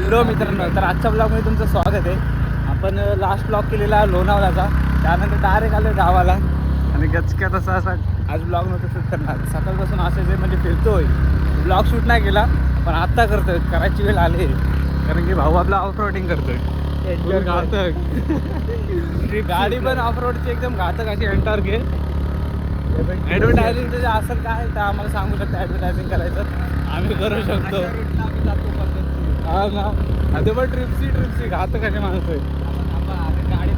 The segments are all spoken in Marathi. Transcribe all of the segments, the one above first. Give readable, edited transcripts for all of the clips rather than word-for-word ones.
हॅलो मित्रांनो, तर आजच्या ब्लॉगमध्ये तुमचं स्वागत आहे. आपण लास्ट ब्लॉग केलेला लोणावळ्याचा, त्यानंतर डायरेक्ट आलो गावाला आणि गचक्यात असा आज ब्लॉग नव्हतं शूट करणार. सकाळपासून असे जे म्हणजे फिरतोय, ब्लॉग शूट नाही केला पण आत्ता करतोय, करायची वेळ आली कारण की भाऊ आपला ऑफ रोडिंग करतोय. घातक गाडी पण ऑफ रोडची एकदम घातक अशी एंटर घे. ॲडव्हर्टायझिंग जे असेल काय तर आम्हाला सांगू शकता, ॲडव्हर्टायझिंग करायचं आम्ही करू शकतो. हा ना, ते पण ट्रिपसी घातक असे माणसं आहे. गाडी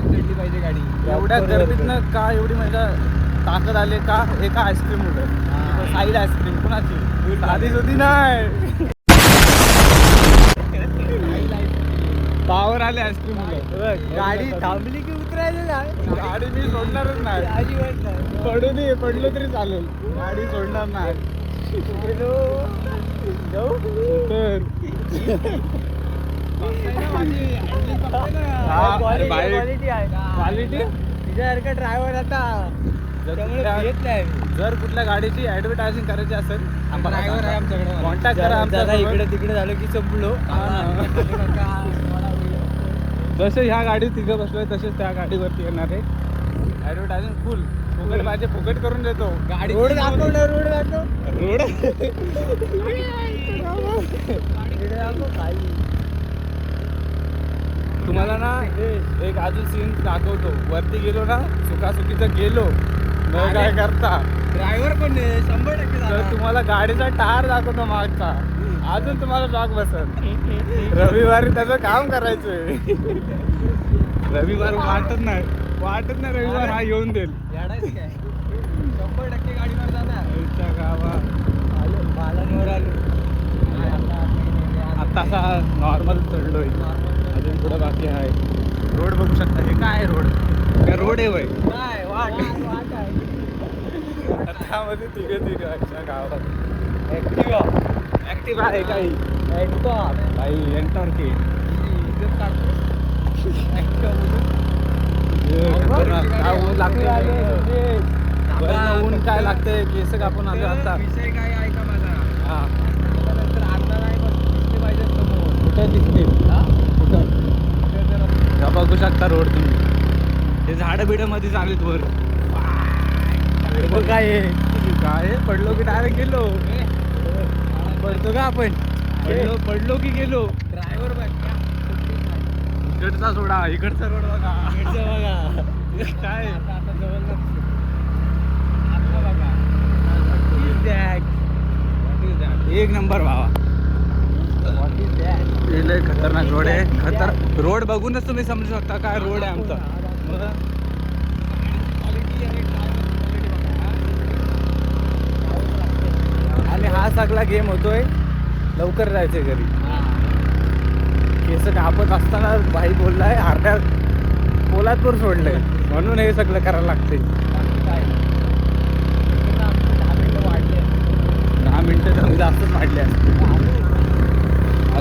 चढली पाहिजे गाडी. एवढ्या गर्दीतनं का एवढी म्हणजे ताकद आली का? एका आईस्क्रीम होतं साईड आईस्क्रीम कुणाची साधीच होती नाही, पावर आले आईस्क्रीम मुलं. गाडी थांबली की उतरायचं नाही. गाडी मी सोडणारच नाही, अजिबात नाही. पडलो तरी चालेल, गाडी सोडणार नाही. तर क्वालिटी आहे. क्वालिटी तुझ्यासारखा ड्रायव्हर आता येत नाही. जर कुठल्या गाडीची ॲडव्हर्टायझिंग करायची असेल ड्रायव्हर आहे आमच्याकडे. कॉन्टॅक्ट करा आमच्या. इकडे तिकडे झालं की संपलो. जसे ह्या गाडीत तिघं बसलोय तसेच त्या गाडीवरती येणार आहे. ॲडव्हर्टायझिंग फुल फुकट पाहिजे, फुकट करून देतो. गाडी रोड दाखव. रोड तुम्हाला ना एक अजून सीन दाखवतो. वरती गेलो ना, सुखासुखीचं गेलो न काय करता. ड्रायव्हर पण 100% तर तुम्हाला गाडीचा टायर दाखवतो मागचा, अजून तुम्हाला लॉक बसल. रविवारी त्याचं काम करायचंय. रविवार वाटत नाही रविवार हा येऊन देईल. 100% गाडीवर जाणार. गावात बालांवर आलो. आता असा नॉर्मल चढलोय, अजून पुढं बाकी आहे. रोड बघू शकता, हे काय रोड? काय रोड आहे वय? काय वाट आहे. त्यामध्ये तिघं अशा गावात ऍक्टिव्हा आहे काही काही एंटर के ऊन काय लागतंय, केस कापून आलो आता. विषय काय ऐका माझा. हा त्यानंतर अण्णा नाही बस दिसले पाहिजे समोर. कुठं दिसतील? कुठं बघू शकता रोड तुम्ही. हे झाडं बिडं मध्ये चालेल वर. काय पडलो की डायरेक्ट गेलो. पडतो का आपण? पडलो की गेलो. ड्रायव्हर बघ इकडचा सोडा, इकडचा रोड बघा. बघा काय आता जवळ आता बघा. एक नंबर भावा. लय खतरनाक रोड आहे. रोड बघूनच तुम्ही समजू शकता काय रोड आहे आमचा. आणि हा सगळा गेम होतोय लवकर जायचंय घरी. केस कापत असताना भाई बोललाय अर्ध्या पोलादपूर सोडलंय, म्हणून हे सगळं करायला लागतंय. 10 मिनिटं तर जास्तच वाढले.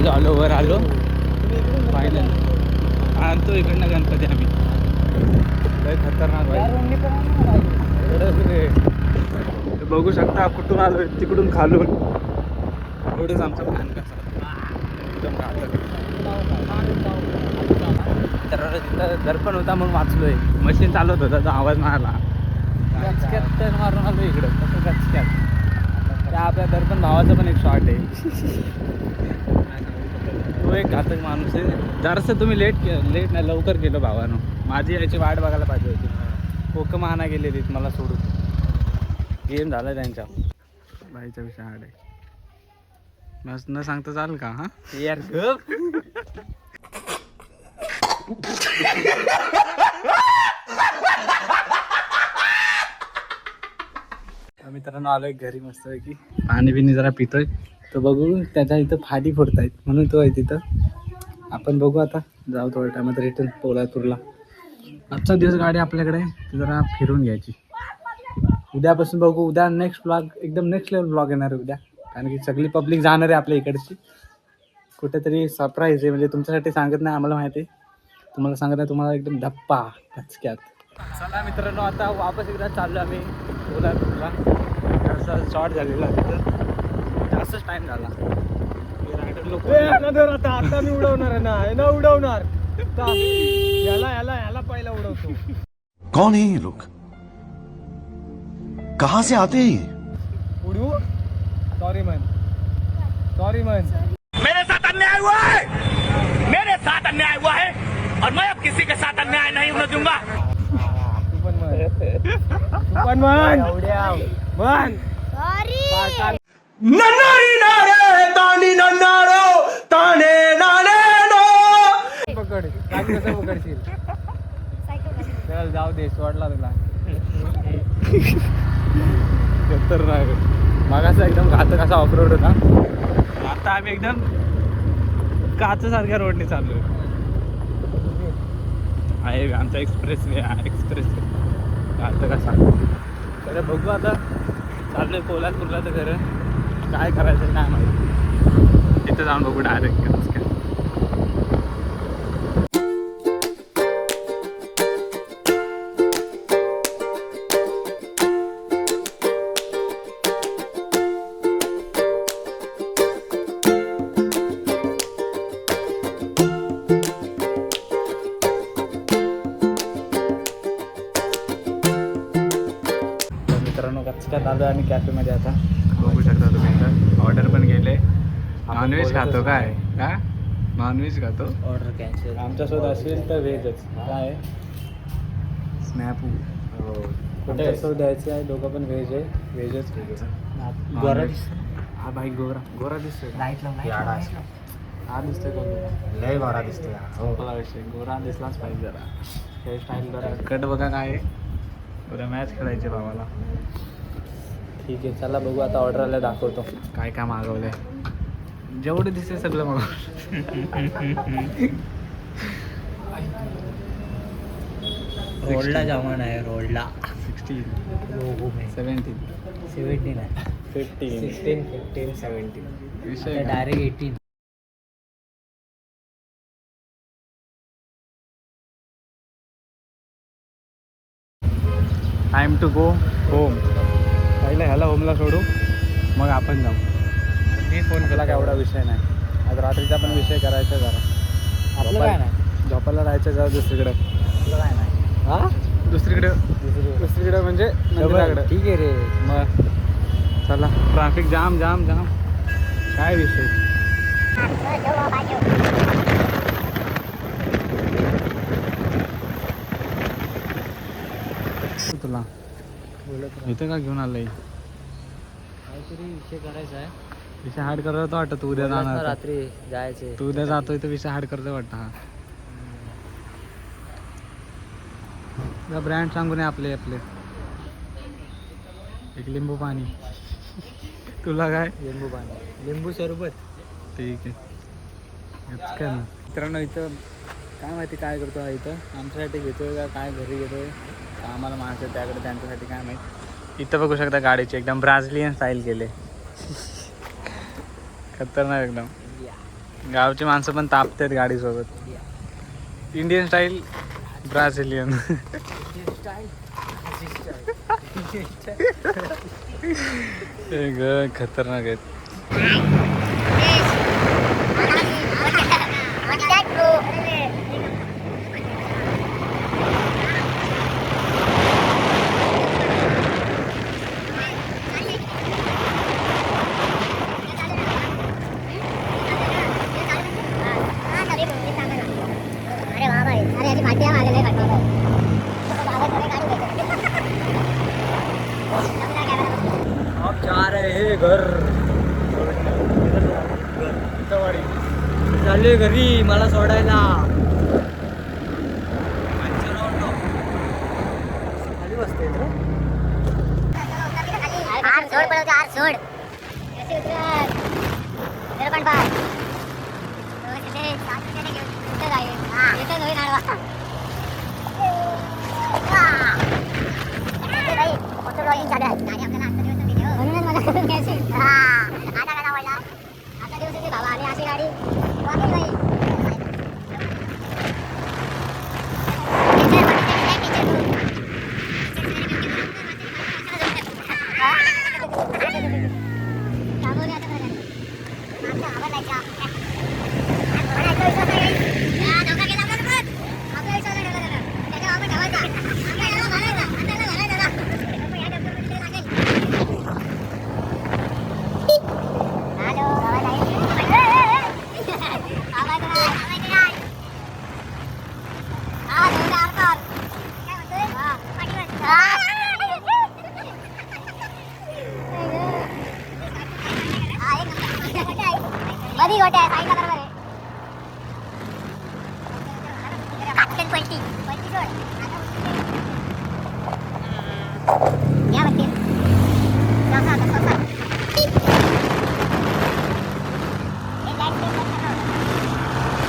आलो वर आलो. फायनल आणतो इकडनं गणपती आम्ही. लय खतरनाक बघू शकता. कुठून आलो, तिकडून खालून. एवढंच आमचं प्लॅन कसा एकदम घातक. तर तिथं दर्पण होता म्हणून वाचलोय. मशीन चालवत होता तर आवाज मारला. गचक्यात तर मारून आलो इकडं. कसं गचक्यात त्या आपल्या दर्पण भावाचा पण एक शॉट आहे. तो एक घातक माणूस आहे. जरासं तुम्ही लेट नाही, लवकर गेलो भावानं. माझी याची वाट बघायला पाहिजे होती. कोकम आणा गेलेली मला सोडून. गेम झाला त्यांच्या बाईचा विषय हार्ड आहे. बस न सांगता चालेल का? हा यार मित्रांनो आलोय घरी मस्त की पाणी बिणी जरा पितोय. तर बघू त्याच्या इथं फाटी फोडतायत म्हणून तो आहे तिथं. आपण बघू आता जाऊ थोड्या टायमात रिटर्न पोलादपूरला. आजचा दिवस गाडी आपल्याकडे जरा फिरून घ्यायची. उद्यापासून बघू. उद्या नेक्स्ट ब्लॉग एकदम नेक्स्ट लेवल ब्लॉग येणार आहे उद्या, कारण की सगळी पब्लिक जाणार आहे आपल्या इकडची. कुठेतरी सरप्राईज आहे, म्हणजे तुमच्यासाठी सांगत नाही, आम्हाला माहिती आहे. तुम्हाला सांगत नाही, तुम्हाला एकदम धप्पा धचक्यात. चला मित्रांनो, आता वापस एकदा चाललो आम्ही कोल्हापूरला. असा शॉर्ट झालेला तिथं, जास्तच टाईम झाला. आता मी उडवणार आहे ना, याला उडवणार. याला याला याला पहिला उडवतो. कौन है ये लोग? कहां से आते हैं ये? उडू. सॉरी मन. मेरे साथ अन्याय हुआ है, मेरे साथ अन्याय हुआ है और मैं अब किसी के साथ अन्याय नहीं होने दूंगा. तू पण म्हण. म्हण. पकड. काय कसं पकडशील? चल जाऊ दे, सोडला तुला. खतरनाक. मागाचा एकदम घातक असा ऑफरोड होता. आता आम्ही एकदम काचसारख्या रोडने चाललोय. आहे आमचा एक्सप्रेस वे घातक असा. तर बघू आता चाललोय कोल्हापूरला. तर खरं काय करायचं काय माहिती. तिथं जाऊन बघू डायरेक्ट. मित्रांनो कचक्यात आलो आणि कॅफेमध्ये आता बघू शकता तुम्ही. तर ऑर्डर पण गेले. नॉनव्हेज खातो काय का? नॉनव्हेज खातो. Order cancel. आमच्यासोबत असेल तर व्हेजच. काय स्नॅपू कुठे असं द्यायचं आहे. दोघं पण व्हेज आहे. व्हेजच गोरा हा भाई गोरा दिसतोय. लाईट लावून हा दिसतोय कोण? लय गोरा दिसतोय. मला विषय गोरा दिसलाच पाहिजे. जरा हेअरस्टाईल जरा कट बघा काय आहे. उद्या मॅच खेळायचे भावाला. ठीक आहे चला बघू आता. ऑर्डर आल्या दाखवतो काय काय मागवलंय. जेवढं दिसते सगळं मागवलं. रोडला जमान आहे. रोडला 16 17 17 आहे. 15 16 15 17 विषय direct 18. Time to go home. पहिलं ह्याला होमला सोडू मग आपण जाऊ. मी फोन केला काय एवढा विषय नाही. आज रात्रीचा पण विषय करायचा जरा. आपलं काय नाही. झोपायला राहायचं जरा दुसरीकडे. आपलं काय नाही. हा दुसरीकडे म्हणजे मंदिराकडे. ठीक आहे रे. मग चला. ट्रॅफिक जाम काय विषय. तुला इथं का घेऊन आलंय. काहीतरी विषय करायचा आहे. विषय हार्ड करत वाटतं. तू उद्या जाणार. रात्री जायचे. तू उद्या जातोय तर विषय हार्ड करतोय वाटतं. हा ब्रँड सांगू नये. आपले एक लिंबू पाणी. तुला काय? लिंबू पाणी. लिंबू सरबत. ठीक आहे. काय ना मित्रांनो इथं काय माहिती काय करतो इथं. आमच्यासाठी घेतोय का काय घरी घेतोय. आम्हाला माणसं त्याकडे त्यांच्यासाठी काय माहीत. इथं बघू शकता गाडीचे एकदम ब्राझिलियन स्टाईल केले. खतरनाक एकदम. गावची माणसं पण तापतात गाडीसोबत. Indian style Brazilian. खतरनाक आहेत. आप जा रहे हैं घर. चाललोय घरी मला सोडायला. खाली बसते सोड पडवते. आर सोड. पण पाय म्हणूनच मला करून घ्यायची. आता काय आवडला. आता दिवस येते बाबा. आणि अशी गाडी वागेल नाही. थांबवली आता बरं. आमच्या आवडलायच्या आधी गोट्या आहे साईडला बरोबर आहे कॅप्टन पलटी पलटी सोड या बघते सोसा आता सोसा हे लाईट पे बंद करा व्हिडिओ चालू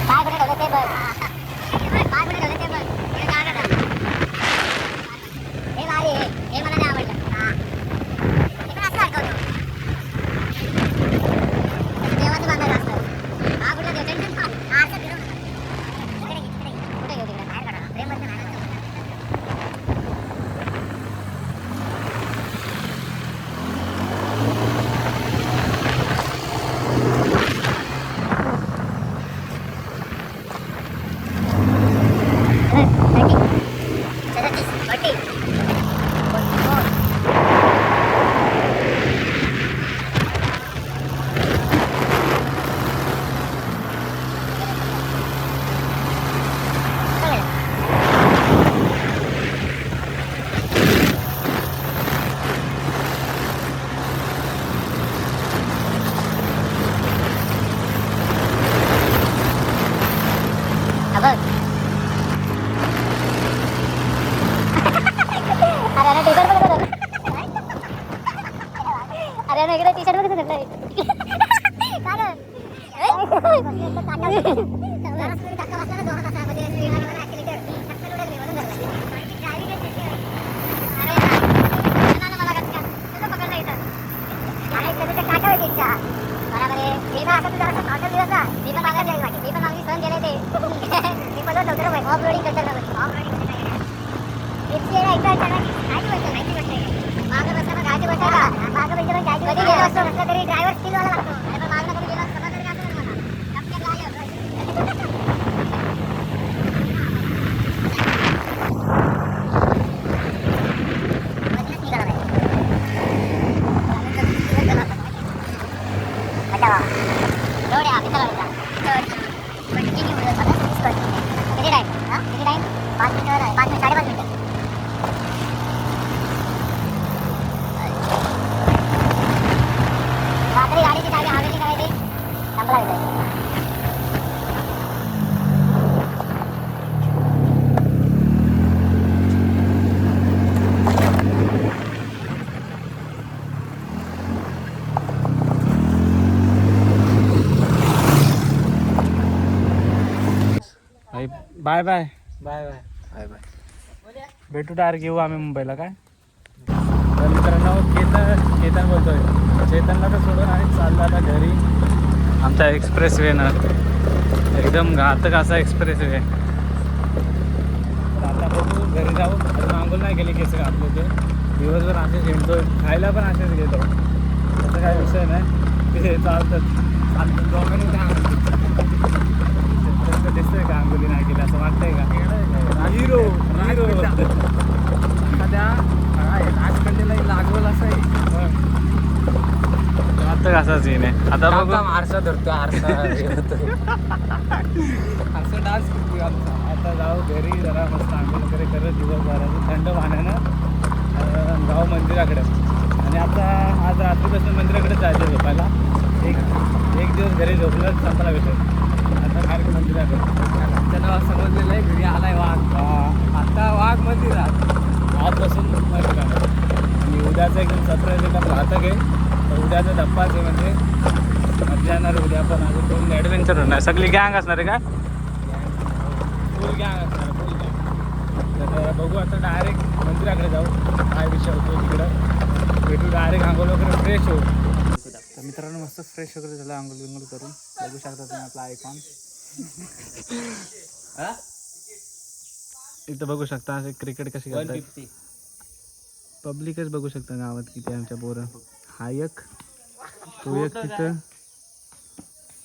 काय कुठे ठेवलं ते बघ काय कुठे ठेवलं ते बघ हे काय करणार हे भारी आहे हे मला नाही आवडलं हे पण असं दाखवतो देवाचं बांधायचं असतं हा कुठला देव टेन्शन हा असं फिरवून इकडे कुठे घेऊ तिकडे बाहेर काढा प्रेम मध्ये नाही अरे इकडे टी शर्ट मध्ये धरलंय ड्रायव्हर स्किल वाला लागतो आणि मागणं कधी गेला समजा तरी असं मला नक्की लागेल गाडीची चावी हवेली करायची संपला विषय bye bye bye bye bye bye भेटू डायरेक्ट येऊ आम्ही मुंबईला काय तर मित्रांनो केतन बोलतोय चेतनला तर सोडून आणि चाललो आता घरी आमचा एक्सप्रेस वेनं एकदम घातक असा एक्सप्रेस वे आता बघू घरी जाऊ अजून आंघोळ नाही केली केस घातले ते दिवसभर असेच हिंडतोय खायला पण असेच घेतो असं काय विषय नाही ते चालतं दिसतंय का आंघोळी नाही केली असं वाटतंय का हिरो हिरो एखाद्या आजकाल लागवल असं आहे आता कसा सीन आहे आता बघू आरसा धरतो आरसा आरसा डान्स करतोय आमचा आता जाऊ घरी जरा मस्त आंघोळ वगैरे करत दिवसभराचं थंड पाण्यानं जाऊ मंदिराकडे आणि आता आज रात्रीपासून मंदिराकडे जायचं झोपायला एक दिवस घरी झोपलं संपला भेटेल आता डायरेक्ट मंदिराकडे त्यांना समजलेलं आहे घरी आलाय वाघ आता वाघ मंदिरात आजपासून मंदिराकडे आणि उद्याचं एकदम सत्र एकदम घातक आहे तर उद्याचा धप्पाच आहे म्हणजे मजा येणार उद्या पण अजून पूर्ण ॲडव्हेंचर होणार सगळी गँग असणार आहे का फुल गँग असणार फुल गँग तर बघू आता डायरेक्ट मंदिराकडे जाऊ काय विषय होतो तिकडं भेटू डायरेक्ट आंघोळ वगैरे फ्रेश होऊ तर मित्रांनो मस्त फ्रेश वगैरे झालं आंघोळ बिंघोळ करून बघू शकता तुम्ही आपला आयकॉन इथं बघू शकता असे क्रिकेट कशी करतात पब्लिकच बघू शकता गावात किती आमच्या पोरं हा एक तो एक तिथं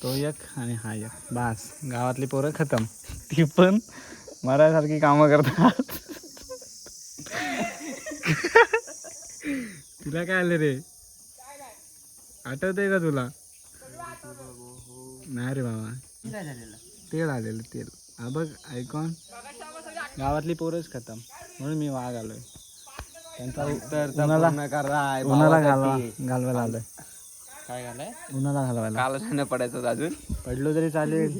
तो एक आणि हा एक बास गावातली पोरं खतम ती पण मरासारखी कामं करतात तुला काय आलं रे आठवतंय का तुला नाही रे बाबा तेल आलेलं तेल. हा बघ आयकॉन, गावातली पोरच खतम म्हणून मी वाघ आलोय. त्यांचा उन्हाला घालवायला आलोय. काय झालंय उन्हाला घालवायला काल नाही पडायचं अजून. पडलो तरी चालेल.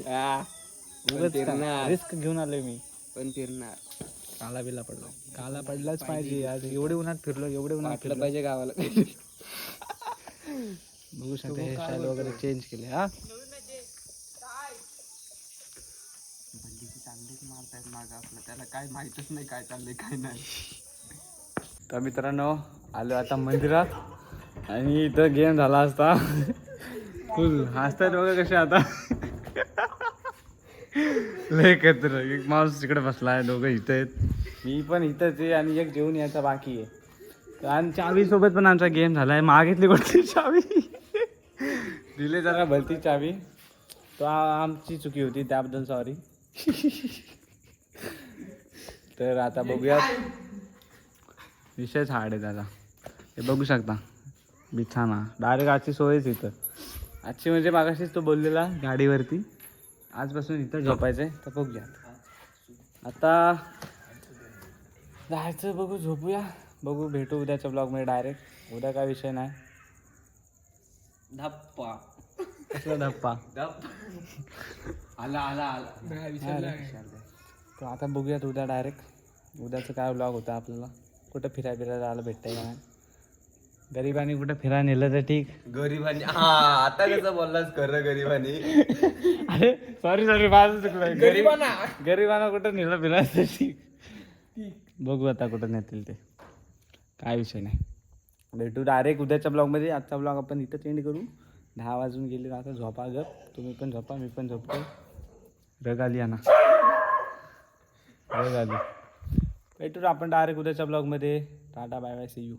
फिरणार रिस्क घेऊन आलोय मी. पण फिरणार काला बिला पडलो. काला पडलाच पाहिजे. आज एवढे उन्हात फिरलो, एवढे उन्हात वाटलं फिरलो. पाहिजे गावाला. बघू शकता हेअरस्टाईल वगैरे चेंज केले. हा मारतायत मागं आपलं, त्याला काय माहितच नाही काय चाललंय काय नाही. तर मित्रांनो आलो आता मंदिरात आणि इथं गेम झाला असता. फुल हसतात बघा कसे आता. लय एकत्र. एक माणूस तिकडे बसला आहे, दोघं इथं आहेत, मी पण इथंच आहे आणि एक जेवून यायचा बाकी आहे. आणि चावी सोबत पण आमचा गेम झाला आहे. मागितली कोणती चावी दिले जरा भलती चावी. तो आमची चुकी होती त्याबद्दल सॉरी. तर आता बघूयात. विषयच हार्ड आहे त्याचा. हे बघू शकता बिछाना डायरेक्ट आजची सोयच इथं. आजची म्हणजे मागाशीच तो बोललेला गाडीवरती आजपासून इथं झोपायचं आहे. तर बघूयात आता जायचं. बघू झोपूया. बघू भेटू उद्याच्या ब्लॉगमध्ये डायरेक्ट. उद्या काय विषय नाही. धप्पा कसला धप्पा आला आला आला. तर आता बघूयात उद्या डायरेक्ट. उद्याचं काय ब्लॉग होता आपल्याला. कुठं फिरायला जायला भेटतंय का नाही. गरिबांनी कुठं फिरायला नेलं तर ठीक. गरीबानी हा आता कसं बोललास खरं गरीबानी. अरे सॉरी माझं चुकलं. गरिबांना कुठं नेलं फिरायला तर ठीक. बघू आता कुठं नेतील ते. काय विषय नाही. भेटू डायरेक्ट उद्याच्या ब्लॉगमध्ये. आजचा ब्लॉग आपण इथं एंड करू. 10 वाजून गेले. आता झोपा गप. तुम्ही पण झोपा, मी पण झोपतो. रग आली ना, रग आली. भेटू आपण डायरेक्ट उद्याच्या ब्लॉगमध्ये. टाटा बाय बाय, सी यू.